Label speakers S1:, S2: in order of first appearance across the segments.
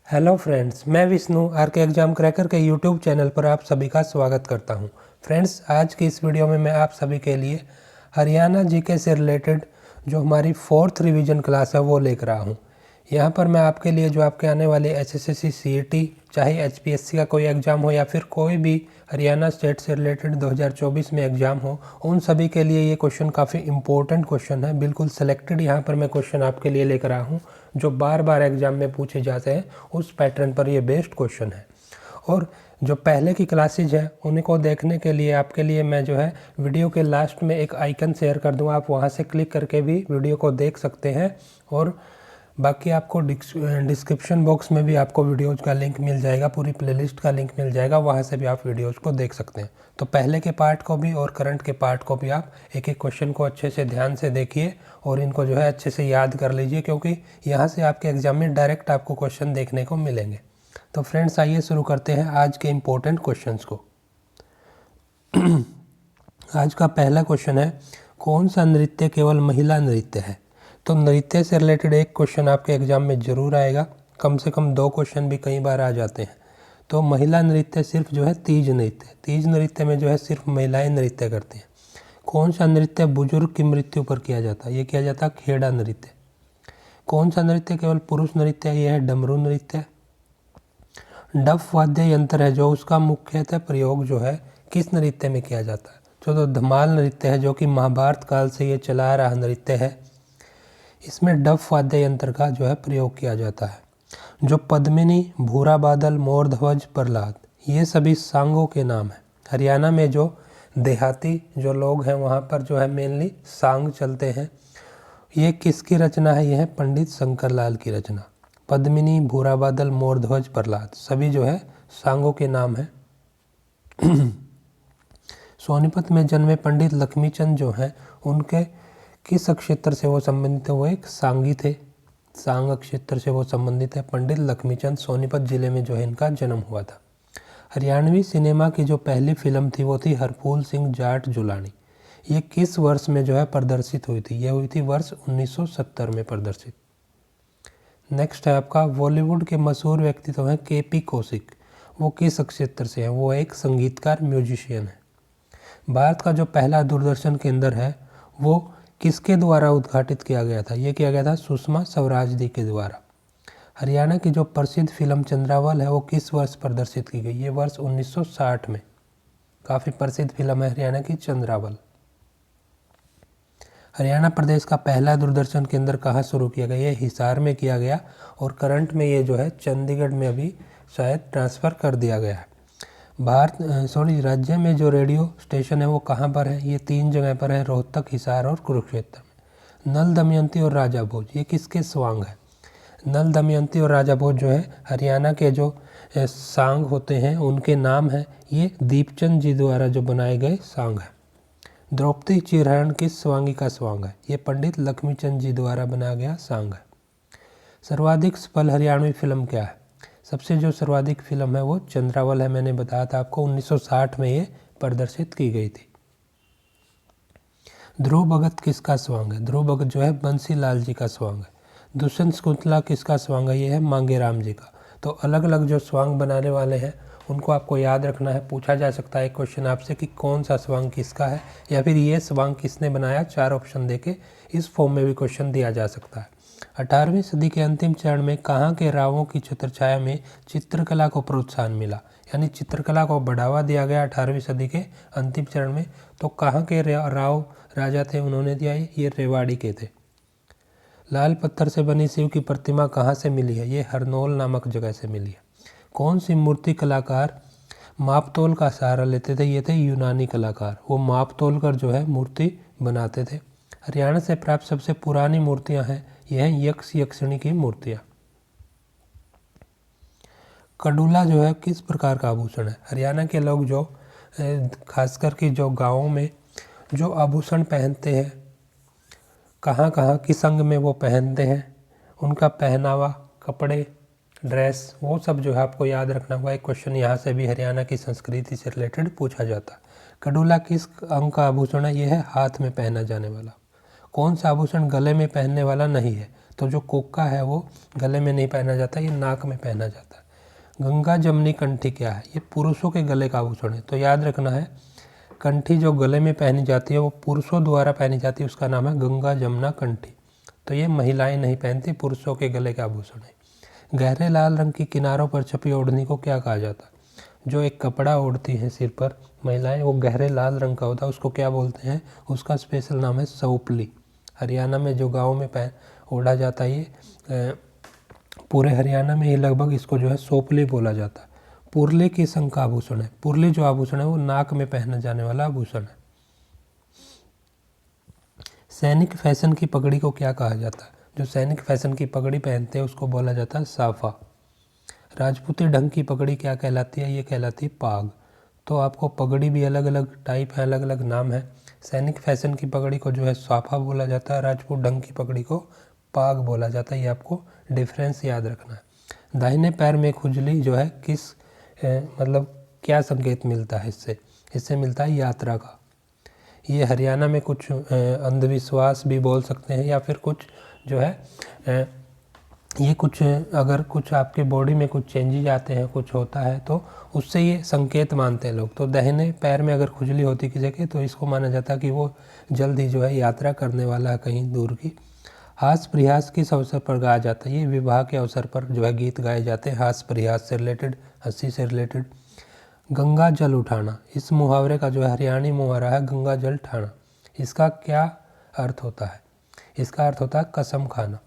S1: Hello friends, मैं Vishnu are के exam cracker के यूट्यूब चैनल पर आप सभी का स्वागत करता हूं। फ्रेंड्स, आज की इस वीडियो में मैं आप सभी के लिए हरियाणा जीके से रिलेटेड जो हमारी 4th रिवीजन क्लास है वो लेकर आया हूं। यहां पर मैं आपके लिए जो आपके आने वाले एसएससी सीईटी चाहे एचपीएससी का कोई एग्ज़ाम हो या फिर कोई भी हरियाणा स्टेट से रिलेटेड 2024 में एग्ज़ाम हो, उन सभी के लिए ये क्वेश्चन काफ़ी इंपॉर्टेंट क्वेश्चन है। बिल्कुल सेलेक्टेड यहाँ पर मैं क्वेश्चन आपके लिए लेकर आया हूँ जो बार बार एग्ज़ाम में पूछे जाते हैं, उस पैटर्न पर ये बेस्ड क्वेश्चन है। और जो पहले की क्लासेज है उनको देखने के लिए आपके लिए मैं जो है वीडियो के लास्ट में एक आइकन शेयर कर दूँगा, आप वहाँ से क्लिक करके भी वीडियो को देख सकते हैं। और बाकी आपको डिस्क्रिप्शन बॉक्स में भी आपको वीडियोज़ का लिंक मिल जाएगा, पूरी प्लेलिस्ट का लिंक मिल जाएगा, वहाँ से भी आप वीडियोज़ को देख सकते हैं। तो पहले के पार्ट को भी और करंट के पार्ट को भी आप एक एक क्वेश्चन को अच्छे से ध्यान से देखिए और इनको जो है अच्छे से याद कर लीजिए, क्योंकि यहाँ से आपके एग्ज़ाम में डायरेक्ट आपको क्वेश्चन देखने को मिलेंगे। तो फ्रेंड्स, आइए शुरू करते हैं आज के इम्पोर्टेंट क्वेश्चंस को। आज का पहला क्वेश्चन है, कौन सा नृत्य केवल महिला नृत्य है? तो नृत्य से रिलेटेड एक क्वेश्चन आपके एग्जाम में ज़रूर आएगा, कम से कम 2 क्वेश्चन भी कई बार आ जाते हैं। तो महिला नृत्य सिर्फ जो है तीज नृत्य, तीज नृत्य में जो है सिर्फ महिलाएं नृत्य करती हैं। कौन सा नृत्य बुजुर्ग की मृत्यु पर किया जाता है? ये किया जाता है खेड़ा नृत्य। कौन सा नृत्य केवल पुरुष नृत्य है? यह है डमरू नृत्य। डफ वाद्य यंत्र है जो उसका मुख्यतः प्रयोग जो है किस नृत्य में किया जाता है? तो धमाल नृत्य है, जो कि महाभारत काल से ये चला आ रहा नृत्य है। इसमें डफ वाद्य यंत्र का जो है प्रयोग किया जाता है। जो पद्मिनी, भूरा बादल, मोर ध्वज, प्रहलाद, ये सभी सांगों के नाम हैं। हरियाणा में जो देहाती जो लोग हैं वहाँ पर जो है मेनली सांग चलते हैं। ये किसकी रचना है? यह है पंडित शंकर लाल की रचना। पद्मिनी, भूरा बादल, मोर ध्वज, प्रहलाद सभी जो है सांगों के नाम हैं। सोनीपत में जन्मे पंडित लक्ष्मीचंद जो हैं उनके किस क्षेत्र से वो संबंधित है? वो एक सांगी थे, सांग क्षेत्र से वो संबंधित है। पंडित लक्ष्मीचंद सोनीपत जिले में जो है इनका जन्म हुआ था। हरियाणवी सिनेमा की जो पहली फिल्म थी वो थी हरफूल सिंह जाट जुलानी। ये किस वर्ष में जो है प्रदर्शित हुई थी? ये हुई थी वर्ष 1970 में प्रदर्शित। नेक्स्ट है आपका, बॉलीवुड के मशहूर व्यक्तित्व हैं केपी कौशिक, वो किस क्षेत्र से हैं? वो एक संगीतकार, म्यूजिशियन है। भारत का जो पहला दूरदर्शन केंद्र है वो किसके द्वारा उद्घाटित किया गया था? ये किया गया था सुषमा स्वराज जी के द्वारा। हरियाणा की जो प्रसिद्ध फिल्म चंद्रावल है वो किस वर्ष प्रदर्शित की गई? ये वर्ष 1960 में। काफ़ी प्रसिद्ध फिल्म है हरियाणा की चंद्रावल। हरियाणा प्रदेश का पहला दूरदर्शन केंद्र कहाँ शुरू किया गया? ये हिसार में किया गया और करंट में ये जो है चंडीगढ़ में अभी शायद ट्रांसफ़र कर दिया गया है। राज्य में जो रेडियो स्टेशन है वो कहाँ पर है? ये 3 जगह पर है, रोहतक, हिसार और कुरुक्षेत्र में। नल दमयंती और राजा भोज, ये किसके स्वांग है? नल दमयंती और राजा भोज जो है हरियाणा के जो सांग होते हैं उनके नाम हैं। ये दीपचंद जी द्वारा जो बनाए गए सांग हैं। द्रौपदी चिरहरण किस स्वांगी का स्वांग है? ये पंडित लक्ष्मीचंद जी द्वारा बनाया गया सांग है। सर्वाधिक सफल हरियाणवी फिल्म क्या है? सबसे जो सर्वाधिक फिल्म है वो चंद्रावल है, मैंने बताया था आपको 1960 में ये प्रदर्शित की गई थी। ध्रुव भगत किसका स्वांग है? ध्रुव भगत जो है बंसी लाल जी का स्वांग है। दुष्यंत शकुंतला किसका स्वांग है? ये है मांगे राम जी का। तो अलग अलग जो स्वांग बनाने वाले हैं उनको आपको याद रखना है। पूछा जा सकता है क्वेश्चन आपसे कि कौन सा स्वांग किसका है या फिर ये स्वांग किसने बनाया, 4 ऑप्शन देके इस फॉर्म में भी क्वेश्चन दिया जा सकता है। 18वीं सदी के अंतिम चरण में कहाँ के रावों की छत्रछाया में चित्रकला को प्रोत्साहन मिला? यानी चित्रकला को बढ़ावा दिया गया 18वीं सदी के अंतिम चरण में। तो कहाँ के राव राजा थे उन्होंने दिया? ये रेवाड़ी के थे। लाल पत्थर से बनी शिव की प्रतिमा कहाँ से मिली है? ये हरनौल नामक जगह से मिली है। कौन सी मूर्ति कलाकार मापतोल का सहारा लेते थे? ये थे यूनानी कलाकार, वो मापतोल कर जो है मूर्ति बनाते थे। हरियाणा से प्राप्त सबसे पुरानी मूर्तियां हैं, यह हैं यक्ष यक्षिणी की मूर्तियां। कडुला जो है किस प्रकार का आभूषण है? हरियाणा के लोग जो खासकर कि जो गाँवों में जो आभूषण पहनते हैं, कहाँ कहाँ किस अंग में वो पहनते हैं, उनका पहनावा, कपड़े, ड्रेस, वो सब जो है आपको याद रखना होगा। एक क्वेश्चन यहाँ से भी हरियाणा की संस्कृति से रिलेटेड पूछा जाता है। कडुला किस अंग का आभूषण है? यह है हाथ में पहना जाने वाला। कौन सा आभूषण गले में पहनने वाला नहीं है? तो जो कोका है वो गले में नहीं पहना जाता, ये नाक में पहना जाता है। गंगा जमनी कंठी क्या है? ये पुरुषों के गले का आभूषण है। तो याद रखना है, कंठी जो गले में पहनी जाती है वो पुरुषों द्वारा पहनी जाती है, उसका नाम है गंगा जमुना कंठी। तो ये महिलाएं नहीं पहनती, पुरुषों के गले का आभूषण है। गहरे लाल रंग की किनारों पर छपी ओढ़नी को क्या कहा जाता है? जो एक कपड़ा ओढ़ती है सिर पर महिलाएं, वो गहरे लाल रंग का होता है, उसको क्या बोलते हैं? उसका स्पेशल नाम है सौपली। हरियाणा में जो गाँव में ओढ़ा जाता है, ये पूरे हरियाणा में ही लगभग इसको जो है सोपली बोला जाता है। पुरले किस अंग का आभूषण है? पुरली जो आभूषण है वो नाक में पहना जाने वाला आभूषण है। सैनिक फैशन की पगड़ी को क्या कहा जाता है? जो सैनिक फैशन की पगड़ी पहनते हैं उसको बोला जाता है साफा। राजपूती ढंग की पगड़ी क्या कहलाती है? ये कहलाती है पाग। तो आपको पगड़ी भी अलग अलग टाइप है, अलग अलग नाम है। सैनिक फैशन की पगड़ी को जो है साफा बोला जाता है, राजपूत ढंग की पगड़ी को पाग बोला जाता है। ये आपको डिफरेंस याद रखना है। दाहिने पैर में खुजली जो है किस मतलब क्या संकेत मिलता है इससे? इससे मिलता है यात्रा का। ये हरियाणा में कुछ अंधविश्वास भी बोल सकते हैं, या फिर कुछ जो है ये कुछ अगर कुछ आपके बॉडी में कुछ चेंजेज आते हैं, कुछ होता है, तो उससे ये संकेत मानते हैं लोग। तो दाहिने पैर में अगर खुजली होती किसी के, तो इसको माना जाता है कि वो जल्द ही जो है यात्रा करने वाला है कहीं दूर की। हास प्रयास किस अवसर पर गाया जाता है? ये विवाह के अवसर पर जो है गीत गाए जाते हैं, हास प्रयास से रिलेटेड, हंसी से रिलेटेड। गंगा जल उठाना, इस मुहावरे का जो है हरियाणी मुहावरा है गंगा जल ठाना। इसका क्या अर्थ होता है? इसका अर्थ होता है कसम खाना।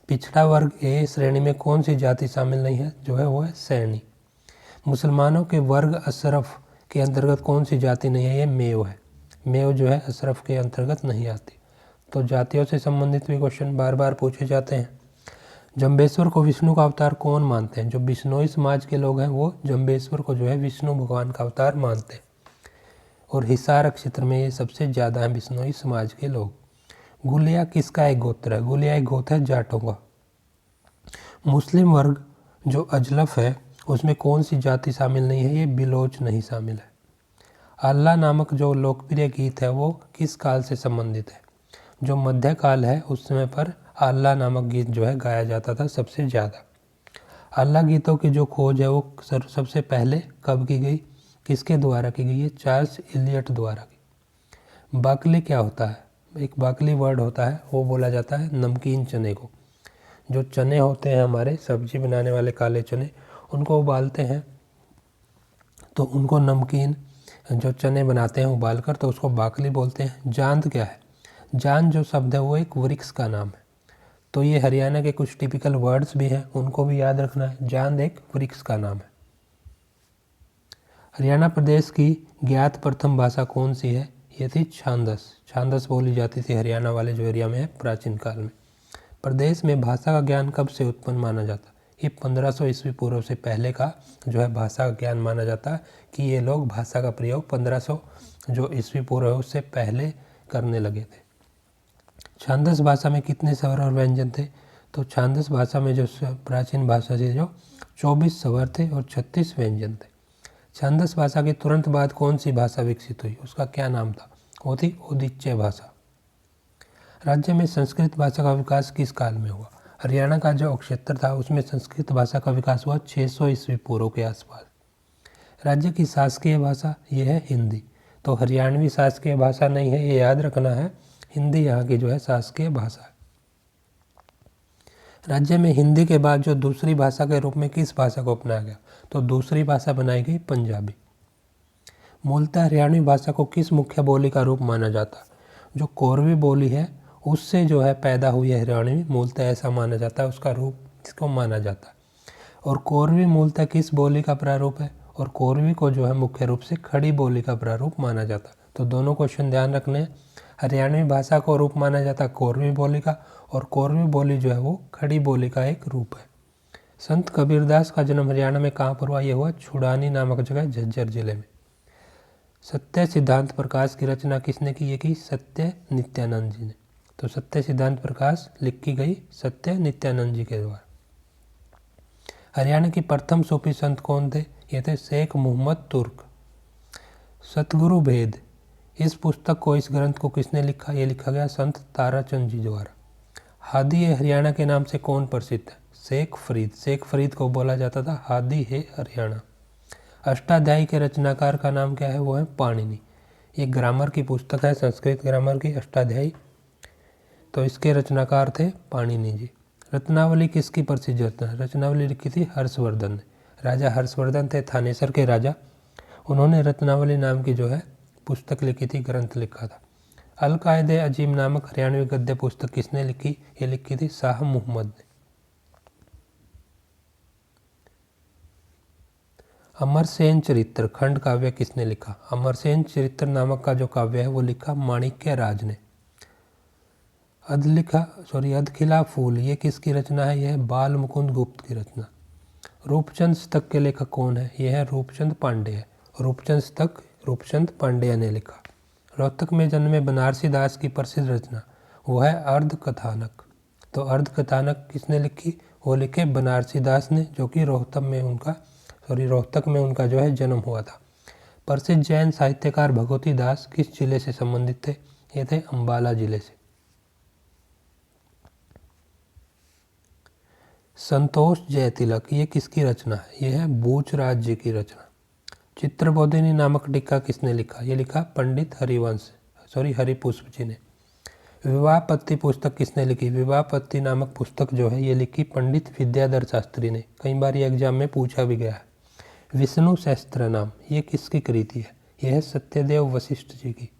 S1: पिछड़ा वर्ग ए श्रेणी में कौन सी जाति शामिल नहीं है? जो है वो है सैनी। मुसलमानों के वर्ग अशरफ के अंतर्गत कौन सी जाति नहीं है? ये मेव है। मेव जो है अशरफ के अंतर्गत नहीं आती। तो जातियों से संबंधित भी क्वेश्चन बार बार पूछे जाते हैं। जम्बेश्वर को विष्णु का अवतार कौन मानते हैं? जो बिश्नोई समाज के लोग हैं वो जम्बेश्वर को जो है विष्णु भगवान का अवतार मानते हैं, और हिसार क्षेत्र में ये सबसे ज़्यादा है बिश्नोई समाज के लोग। गुलिया किसका एक गोत्र है? गुलिया एक गोत्र है जाटों का। मुस्लिम वर्ग जो अजलफ है उसमें कौन सी जाति शामिल नहीं है? ये बिलोच नहीं शामिल है। अल्लाह नामक जो लोकप्रिय गीत है वो किस काल से संबंधित है? जो मध्यकाल है उस समय पर अल्लाह नामक गीत जो है गाया जाता था सबसे ज़्यादा। अल्लाह गीतों की जो खोज है वो सबसे पहले कब की गई, किसके द्वारा की गई है? चार्ल्स इलियट द्वारा की। बाकली क्या होता है? एक बाकली वर्ड होता है, वो बोला जाता है नमकीन चने को। जो चने होते हैं हमारे सब्जी बनाने वाले काले चने, उनको उबालते हैं तो उनको नमकीन जो चने बनाते हैं उबालकर, तो उसको बाकली बोलते हैं। जांद क्या है? जांद जो शब्द है वो एक वृक्ष का नाम है। तो ये हरियाणा के कुछ टिपिकल वर्ड्स भी हैं, उनको भी याद रखना है। जांद एक वृक्ष का नाम है। हरियाणा प्रदेश की ज्ञात प्रथम भाषा कौन सी है? ये थी छांदस। छांदस बोली जाती थी हरियाणा वाले जो एरिया में है प्राचीन काल में। प्रदेश में भाषा का ज्ञान कब से उत्पन्न माना जाता? ये 1500 ईस्वी पूर्व से पहले का जो है भाषा का ज्ञान माना जाता है, कि ये लोग भाषा का प्रयोग 1500 जो ईस्वी पूर्व है उससे पहले करने लगे थे। छांदस भाषा में कितने स्वर और व्यंजन थे? तो छांदस भाषा में जो प्राचीन भाषा थी जो 24 स्वर थे और 36 व्यंजन थे। छांदस भाषा के तुरंत बाद कौन सी भाषा विकसित हुई? उसका क्या नाम था? वो थी ओदिच्चे भाषा। राज्य में संस्कृत भाषा का विकास किस काल में हुआ? हरियाणा का जो क्षेत्र था उसमें संस्कृत भाषा का विकास हुआ 600 ईस्वी पूर्व के आसपास। राज्य की शासकीय भाषा ये है हिंदी। तो हरियाणवी शासकीय भाषा नहीं है, ये याद रखना है। हिंदी यहाँ की जो है शासकीय भाषा है। राज्य में हिंदी के बाद जो दूसरी भाषा के रूप में किस भाषा को अपनाया गया? तो दूसरी भाषा बनाई गई पंजाबी। मूलतः हरियाणवी भाषा को किस मुख्य बोली का रूप माना जाता? जो कोरवी बोली है उससे जो है पैदा हुई है हरियाणवी, मूलतः ऐसा माना जाता है, उसका रूप इसको माना जाता है। और कोरवी मूलतः किस बोली का प्रारूप है? और कोरवी को जो है मुख्य रूप से खड़ी बोली का प्रारूप माना जाता है। तो दोनों क्वेश्चन ध्यान रखने हैं। हरियाणवी भाषा को रूप माना जाता है कोरवी बोली का, और कोरवी बोली जो है वो खड़ी बोली का एक रूप है। संत कबीरदास का जन्म हरियाणा में कहाँ पर हुआ? ये हुआ छुड़ानी नामक जगह झज्जर जिले में। सत्य सिद्धांत प्रकाश की रचना किसने की? ये की सत्य नित्यानंद जी ने। तो सत्य सिद्धांत प्रकाश लिखी गई सत्य नित्यानंद जी के द्वारा। हरियाणा की प्रथम सूफी संत कौन थे? ये थे शेख मोहम्मद तुर्क। सतगुरु भेद, इस पुस्तक को, इस ग्रंथ को किसने लिखा? ये लिखा गया संत ताराचंद जी द्वारा। हादी ए हरियाणा के नाम से कौन प्रसिद्ध है? शेख फरीद। शेख फरीद को बोला जाता था हादी है हरियाणा। अष्टाध्यायी के रचनाकार का नाम क्या है? वो है पाणिनि। ये ग्रामर की पुस्तक है, संस्कृत ग्रामर की, अष्टाध्यायी। तो इसके रचनाकार थे पाणिनि जी। रत्नावली किसकी प्रसिद्ध रचना? रत्नावली लिखी थी हर्षवर्धन ने। राजा हर्षवर्धन थे थानेसर के राजा, उन्होंने रत्नावली नाम की जो है पुस्तक लिखी थी, ग्रंथ लिखा था। अल कायदे अजीम नामक हरियाणवी गद्य पुस्तक किसने लिखी? ये लिखी थी शाह मुहम्मद ने। अमरसेन चरित्र खंड काव्य किसने लिखा? अमरसेन चरित्र नामक का जो काव्य है वो लिखा माणिक्य राज ने। अधखिला फूल ये किसकी रचना है? यह बाल मुकुंद गुप्त की रचना। रूपचंद शतक के लेखक कौन है? यह है रूपचंद पांडेय। रूपचंद शतक रूपचंद पांडेय ने लिखा। रोहतक में जन्मे बनारसी दास की प्रसिद्ध रचना वो है अर्ध कथानक। तो अर्ध कथानक किसने लिखी? वो लिखे बनारसी दास ने, जो कि रोहतक में उनका जो है जन्म हुआ था। प्रसिद्ध जैन साहित्यकार भगवती दास किस जिले से संबंधित थे? ये थे अम्बाला जिले से। संतोष जयतिलक ये किसकी रचना है? यह है बूचराज जी की रचना। चित्रबोधिनी नामक टीका किसने लिखा? ये लिखा पंडित हरिपुष्प जी ने। विवाहपत्ति पुस्तक किसने लिखी? विवाहपत्ति नामक पुस्तक जो है ये लिखी पंडित विद्याधर शास्त्री ने। कई बार ये एग्जाम में पूछा भी गया है। विष्णु सहस्त्रनाम ये किसकी कृति है? यह है सत्यदेव वशिष्ठ जी की।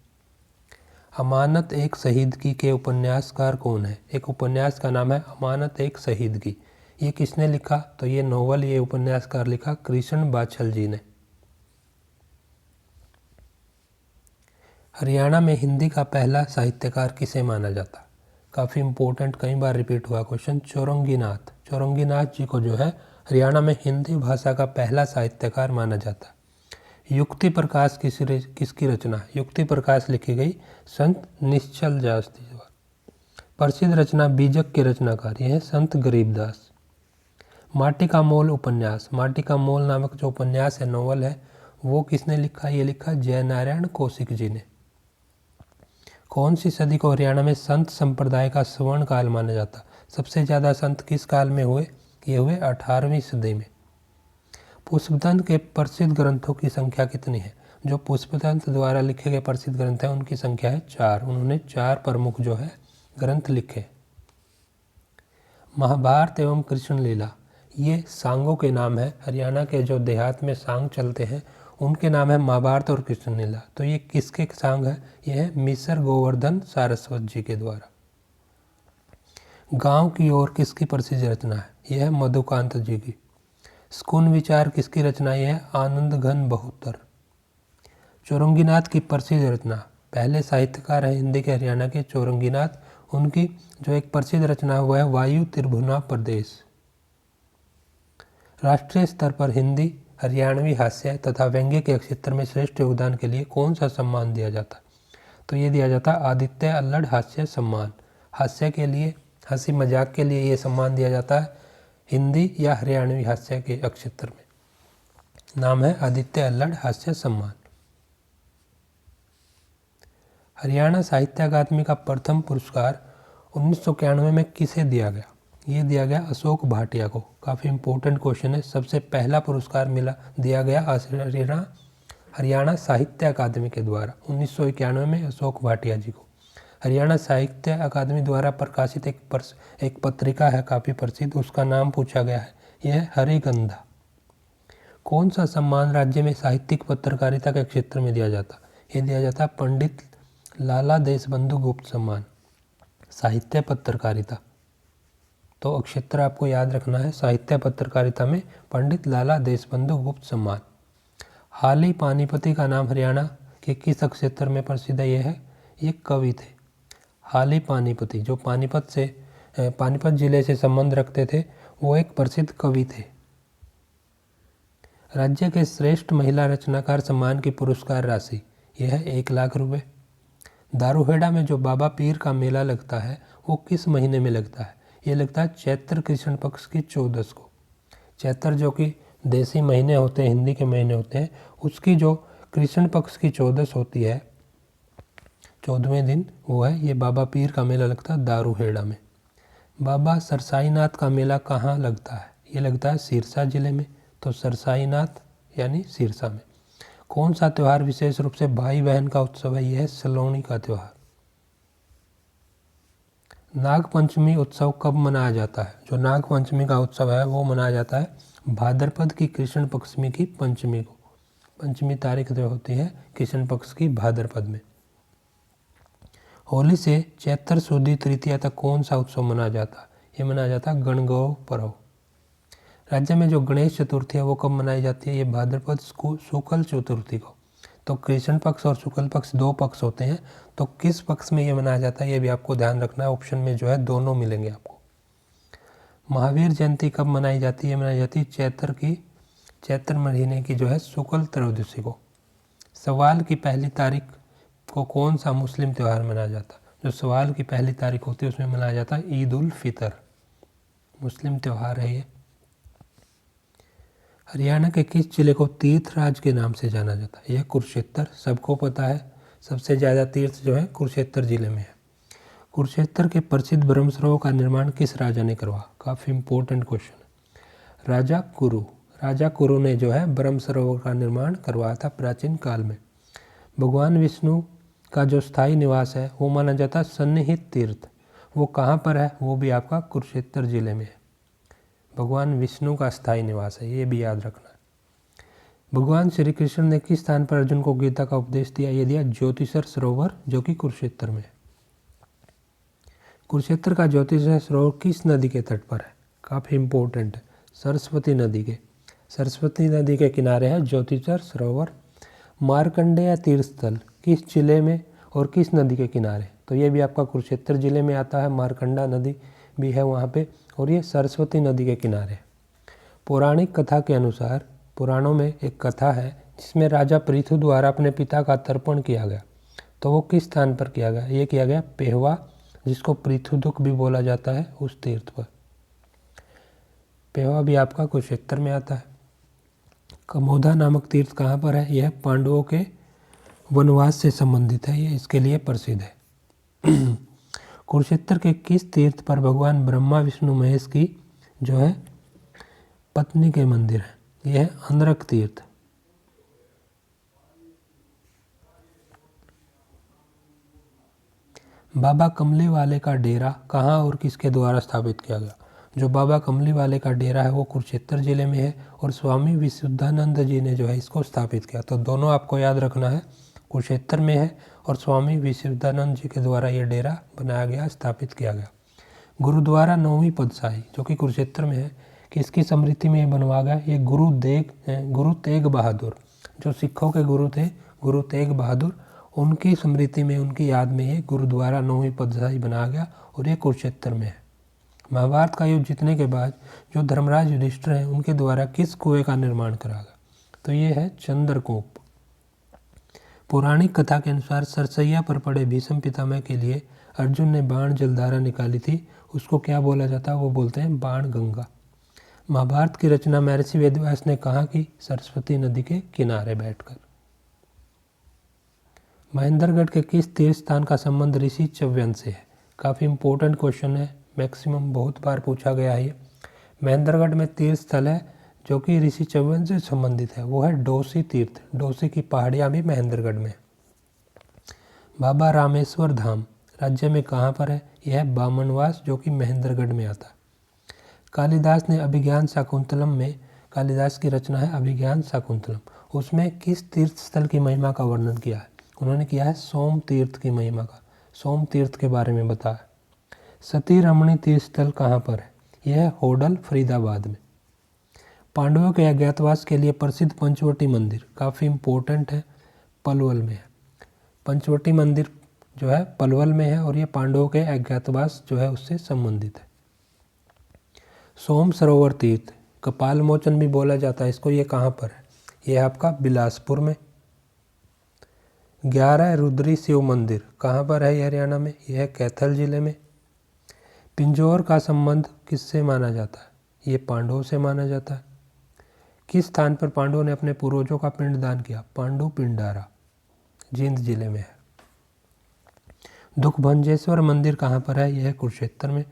S1: अमानत एक शहीद की के उपन्यासकार कौन है? एक उपन्यास का नाम है अमानत एक शहीद की। ये किसने लिखा? तो ये नोवेल, ये उपन्यासकार लिखा कृष्ण बाछल जी ने। हरियाणा में हिंदी का पहला साहित्यकार किसे माना जाता? काफ़ी इंपॉर्टेंट, कई बार रिपीट हुआ क्वेश्चन। चौरंगीनाथ। चौरंगीनाथ जी को जो है हरियाणा में हिंदी भाषा का पहला साहित्यकार माना जाता। युक्ति प्रकाश किसकी रचना है? युक्ति प्रकाश लिखी गई संत निश्चल दास जी द्वारा। प्रसिद्ध रचना बीजक के रचनाकार ये है संत गरीबदास। माटी का मोल उपन्यास। माटी का मोल नामक जो उपन्यास है, नोवेल है, वो किसने लिखा? ये लिखा जयनारायण कौशिक जी ने। कौन सी सदी को हरियाणा में संत संप्रदाय का स्वर्ण काल माना जाता? सबसे ज़्यादा संत किस काल में हुए? ये हुए 18वीं सदी में। पुष्पदंत के प्रसिद्ध ग्रंथों की संख्या कितनी है? जो पुष्पदंत द्वारा लिखे गए प्रसिद्ध ग्रंथ हैं उनकी संख्या है 4। उन्होंने 4 प्रमुख जो है ग्रंथ लिखे। महाभारत एवं कृष्ण लीला ये सांगों के नाम है। हरियाणा के जो देहात में सांग चलते हैं उनके नाम है महाभारत और कृष्ण लीला। तो ये किसके सांग है? ये है मिसर गोवर्धन सारस्वत जी के द्वारा। गांव की ओर किसकी प्रसिद्ध रचना है? यह है मधुकांत जी की। स्कून विचार किसकी रचना? यह है आनंद घन बहुतर। चौरंगीनाथ की प्रसिद्ध रचना, पहले साहित्यकार हैं हिंदी के हरियाणा के चौरंगीनाथ, उनकी जो एक प्रसिद्ध रचना हुआ है वायु त्रिभुवना प्रदेश। राष्ट्रीय स्तर पर हिंदी हरियाणवी हास्य तथा व्यंग्य के क्षेत्र में श्रेष्ठ योगदान के लिए कौन सा सम्मान दिया जाता? तो ये दिया जाता आदित्य अल्लड़ हास्य सम्मान। हास्य के लिए, हंसी मजाक के लिए ये सम्मान दिया जाता है हिंदी या हरियाणवी हास्य के क्षेत्र में। नाम है आदित्य अल्लड़ हास्य सम्मान। हरियाणा साहित्य अकादमी का प्रथम पुरस्कार 1991 में किसे दिया गया? ये दिया गया अशोक भाटिया को। काफ़ी इंपॉर्टेंट क्वेश्चन है। सबसे पहला पुरस्कार दिया गया हरियाणा साहित्य अकादमी के द्वारा 1991 में अशोक भाटिया जी को। हरियाणा साहित्य अकादमी द्वारा प्रकाशित एक पत्रिका है काफ़ी प्रसिद्ध, उसका नाम पूछा गया है, यह है हरिगंधा। कौन सा सम्मान राज्य में साहित्यिक पत्रकारिता के क्षेत्र में दिया जाता? ये दिया जाता पंडित लाला देशबंधु गुप्त सम्मान, साहित्य पत्रकारिता। तो क्षेत्र आपको याद रखना है, साहित्य पत्रकारिता में पंडित लाला देशबंधु गुप्त सम्मान। हाली पानीपति का नाम हरियाणा के किस क्षेत्र में प्रसिद्ध है? यह है, ये कवि थे। हाली पानीपति जो पानीपत जिले से संबंध रखते थे, वो एक प्रसिद्ध कवि थे। राज्य के श्रेष्ठ महिला रचनाकार सम्मान की पुरस्कार राशि यह है 1 लाख रुपए। दारूहेड़ा में जो बाबा पीर का मेला लगता है वो किस महीने में लगता है? ये लगता है चैत्र कृष्ण पक्ष की 14 को। चैत्र जो कि देसी महीने होते हैं, हिंदी के महीने होते हैं, उसकी जो कृष्ण पक्ष की 14 होती है, 14वें दिन, वो है ये बाबा पीर का मेला लगता है दारूहेड़ा में। बाबा सरसाईनाथ का मेला कहाँ लगता है? ये लगता है सिरसा जिले में, तो सरसाईनाथ यानी सिरसा में। कौन सा त्यौहार विशेष रूप से भाई बहन का उत्सव है? यह है सलोनी का त्यौहार। नागपंचमी उत्सव कब मनाया जाता है? जो नागपंचमी का उत्सव है वो मनाया जाता है भाद्रपद की कृष्ण पक्षमी की पंचमी को। पंचमी तारीख जो होती है कृष्ण पक्ष की भाद्रपद में। होली से चैत्र सुदी तृतीया तक कौन सा उत्सव मनाया जाता है? ये मनाया जाता है गणगौर पर्व। राज्य में जो गणेश चतुर्थी है वो कब मनाई जाती है? ये भाद्रपद शुक्ल चतुर्थी को। तो कृष्ण पक्ष और शुक्ल पक्ष दो पक्ष होते हैं, तो किस पक्ष में ये मनाया जाता है ये भी आपको ध्यान रखना है। ऑप्शन में जो है दोनों मिलेंगे आपको। महावीर जयंती कब मनाई जाती है? मनाई जाती है चैत्र महीने की जो है शुक्ल त्रयोदशी को। सवाल की पहली तारीख को कौन सा मुस्लिम त्यौहार मनाया जाता है? जो सवाल की पहली तारीख होती है उसमें मनाया जाता है ईद उल फितर, मुस्लिम त्यौहार है ये। हरियाणा के किस जिले को तीर्थराज के नाम से जाना जाता है? यह कुरुक्षेत्र, सबको पता है सबसे ज़्यादा तीर्थ जो है कुरुक्षेत्र जिले में है। कुरुक्षेत्र के प्रसिद्ध ब्रह्म सरोवर का निर्माण किस राजा ने करवाया? काफ़ी इंपॉर्टेंट क्वेश्चन है। राजा कुरु ने जो है ब्रह्म सरोवर का निर्माण करवाया था प्राचीन काल में। भगवान विष्णु का जो स्थायी निवास है वो माना जाता है सन्निहित तीर्थ। वो कहाँ पर है? वो भी आपका कुरुक्षेत्र जिले में है। भगवान विष्णु का स्थायी निवास है, ये भी याद रखना है। भगवान श्री कृष्ण ने किस स्थान पर अर्जुन को गीता का उपदेश दिया? ये दिया ज्योतिषर सरोवर जो कि कुरुक्षेत्र में है। कुरुक्षेत्र का ज्योतिषर सरोवर किस नदी के तट पर है? काफ़ी इंपॉर्टेंट है, सरस्वती नदी के किनारे है ज्योतिषर सरोवर। मार्कंडेय तीर्थस्थल किस जिले में और किस नदी के किनारे? तो ये भी आपका कुरुक्षेत्र जिले में आता है, मार्कंडा नदी भी है वहाँ पे, और ये सरस्वती नदी के किनारे। पौराणिक कथा के अनुसार पुराणों में एक कथा है जिसमें राजा पृथु द्वारा अपने पिता का तर्पण किया गया, तो वो किस स्थान पर किया गया? ये किया गया पेहवा, जिसको पृथुदुक भी बोला जाता है, उस तीर्थ पर। पेहवा भी आपका कुरुक्षेत्र में आता है। कमोधा नामक तीर्थ कहाँ पर है? यह पांडवों के वनवास से संबंधित है, ये इसके लिए प्रसिद्ध है। कुरुक्षेत्र के किस तीर्थ पर भगवान ब्रह्मा विष्णु महेश की जो है पत्नी के मंदिर है? यह है अंधरक तीर्थ। बाबा कमली वाले का डेरा कहाँ और किसके द्वारा स्थापित किया गया? जो बाबा कमली वाले का डेरा है वो कुरुक्षेत्र जिले में है, और स्वामी विशुद्धानंद जी ने जो है इसको स्थापित किया। तो दोनों आपको याद रखना है, कुरुक्षेत्र में है और स्वामी विशुद्धानंद जी के द्वारा ये डेरा बनाया गया, स्थापित किया गया। गुरुद्वारा 9वीं पातशाही जो कि कुरुक्षेत्र में है, किसकी स्मृति में ये बनवाया गया? ये गुरु तेग बहादुर, जो सिखों के गुरु थे, गुरु तेग बहादुर, उनकी स्मृति में, उनकी याद में ये गुरुद्वारा 9वीं पातशाही बनाया गया, और ये कुरुक्षेत्र में है। महाभारत का युद्ध जीतने के बाद जो धर्मराज युधिष्ठिर हैं उनके द्वारा किस कुएं का निर्माण करा गया? तो ये है चंद्रकूप। पौराणिक कथा के अनुसार सरसैया पर पड़े भीष्म पितामह के लिए अर्जुन ने बाण जलधारा निकाली थी, उसको क्या बोला जाता है? वो बोलते हैं बाण गंगा। महाभारत की रचना महर्षि वेदव्यास ने कहा कि सरस्वती नदी के किनारे बैठकर। महेंद्रगढ़ के किस तीर्थ स्थान का संबंध ऋषि च्यवन से है? काफ़ी इंपॉर्टेंट क्वेश्चन है, मैक्सिमम बहुत बार पूछा गया है ये। महेंद्रगढ़ में तीर्थ स्थल है जो कि ऋषि च्यवन से संबंधित है, वो है डोसी तीर्थ। डोसी की पहाड़ियाँ भी महेंद्रगढ़ में। बाबा रामेश्वर धाम राज्य में कहाँ पर है? यह है बामनवास जो कि महेंद्रगढ़ में आता है। कालिदास ने अभिज्ञान शाकुंतलम में, कालिदास की रचना है अभिज्ञान शाकुंतलम, उसमें किस तीर्थ स्थल की महिमा का वर्णन किया है? उन्होंने किया है सोम तीर्थ की महिमा का, सोम तीर्थ के बारे में बताया। सती रमणी तीर्थ स्थल कहाँ पर है? यह है होडल फरीदाबाद में। पांडवों के अज्ञातवास के लिए प्रसिद्ध पंचवटी मंदिर, काफ़ी इंपॉर्टेंट है, पलवल में है। पंचवटी मंदिर जो है पलवल में है, और ये पांडवों के अज्ञातवास जो है उससे संबंधित है। सोम सरोवर तीर्थ, कपाल मोचन भी बोला जाता है इसको, ये कहाँ पर है? यह आपका बिलासपुर में। 11 रुद्री शिव मंदिर कहाँ पर है? हरियाणा में, यह है कैथल जिले में। पिंजौर का संबंध किससे माना जाता है? ये पांडवों से माना जाता है। किस स्थान पर पांडवों ने अपने पूर्वजों का पिंडदान किया? पांडु पिंडारा, जींद जिले में है। दुखभंजेश्वर मंदिर कहाँ पर है? यह है कुरुक्षेत्र में।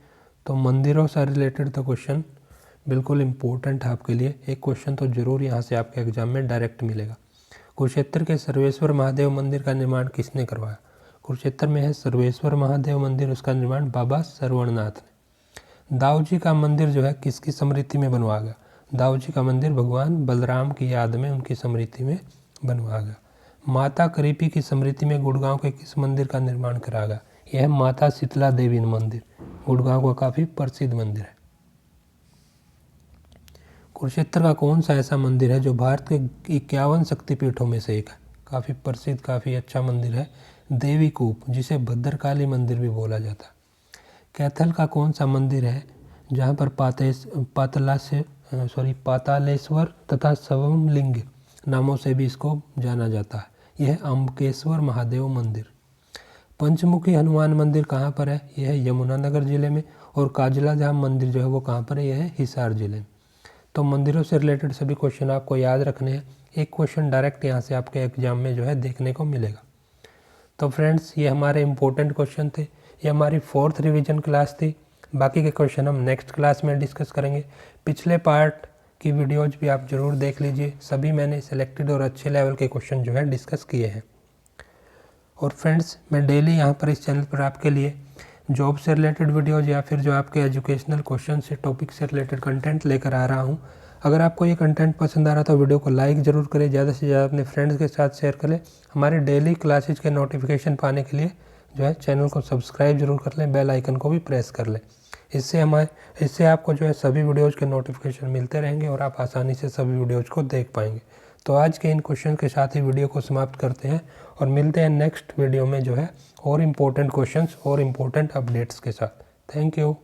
S1: तो मंदिरों से रिलेटेड तो क्वेश्चन बिल्कुल इम्पोर्टेंट है आपके लिए। एक क्वेश्चन तो ज़रूर यहाँ से आपके एग्जाम में डायरेक्ट मिलेगा। कुरुक्षेत्र के सर्वेश्वर महादेव मंदिर का निर्माण किसने करवाया? कुरुक्षेत्र में है सर्वेश्वर महादेव मंदिर, उसका निर्माण बाबा सरवणनाथ ने। दाऊजी का मंदिर जो है किसकी स्मृति में बनवाया गया? दाऊजी का मंदिर भगवान बलराम की याद में उनकी स्मृति में बनवाया गया। माता करीपी की स्मृति में गुड़गांव के किस मंदिर का निर्माण कराया गया? यह माता शीतला देवी मंदिर, गुड़गांव का काफ़ी प्रसिद्ध मंदिर है। कुरुक्षेत्र का कौन सा ऐसा मंदिर है जो भारत के 51 शक्तिपीठों में से एक है? काफ़ी प्रसिद्ध, काफ़ी अच्छा मंदिर है देवी कूप, जिसे भद्रकाली मंदिर भी बोला जाता है। कैथल का कौन सा मंदिर है जहाँ पर पातालेश्वर तथा स्वयंलिंग नामों से भी इसको जाना जाता है? यह अम्बकेश्वर महादेव मंदिर। पंचमुखी हनुमान मंदिर कहाँ पर है? यह है यमुनानगर जिले में। और काजला धाम मंदिर जो है वो कहाँ पर है? यह है हिसार जिले में। तो मंदिरों से रिलेटेड सभी क्वेश्चन आपको याद रखने हैं। एक क्वेश्चन डायरेक्ट यहाँ से आपके एग्जाम में जो है देखने को मिलेगा। तो फ्रेंड्स, ये हमारे इम्पोर्टेंट क्वेश्चन थे, ये हमारी 4th रिवीजन क्लास थी। बाकी के क्वेश्चन हम नेक्स्ट क्लास में डिस्कस करेंगे। पिछले पार्ट की वीडियोज भी आप ज़रूर देख लीजिए, सभी मैंने सिलेक्टेड और अच्छे लेवल के क्वेश्चन जो है डिस्कस किए हैं। और फ्रेंड्स, मैं डेली यहाँ पर इस चैनल पर आपके लिए जॉब से रिलेटेड वीडियोज़ या फिर जो आपके एजुकेशनल क्वेश्चन से टॉपिक से रिलेटेड कंटेंट लेकर आ रहा हूँ। अगर आपको ये कंटेंट पसंद आ रहा तो वीडियो को लाइक ज़रूर करें, ज़्यादा से ज़्यादा अपने फ्रेंड्स के साथ शेयर करें। हमारे डेली क्लासेज के नोटिफिकेशन पाने के लिए जो है चैनल को सब्सक्राइब जरूर कर लें, बेल आइकन को भी प्रेस कर लें। इससे आपको जो है सभी वीडियोज़ के नोटिफिकेशन मिलते रहेंगे और आप आसानी से सभी वीडियोज़ को देख पाएंगे। तो आज के इन क्वेश्चन के साथ ही वीडियो को समाप्त करते हैं और मिलते हैं नेक्स्ट वीडियो में जो है और इम्पोर्टेंट क्वेश्चंस और इम्पोर्टेंट अपडेट्स के साथ। Thank you.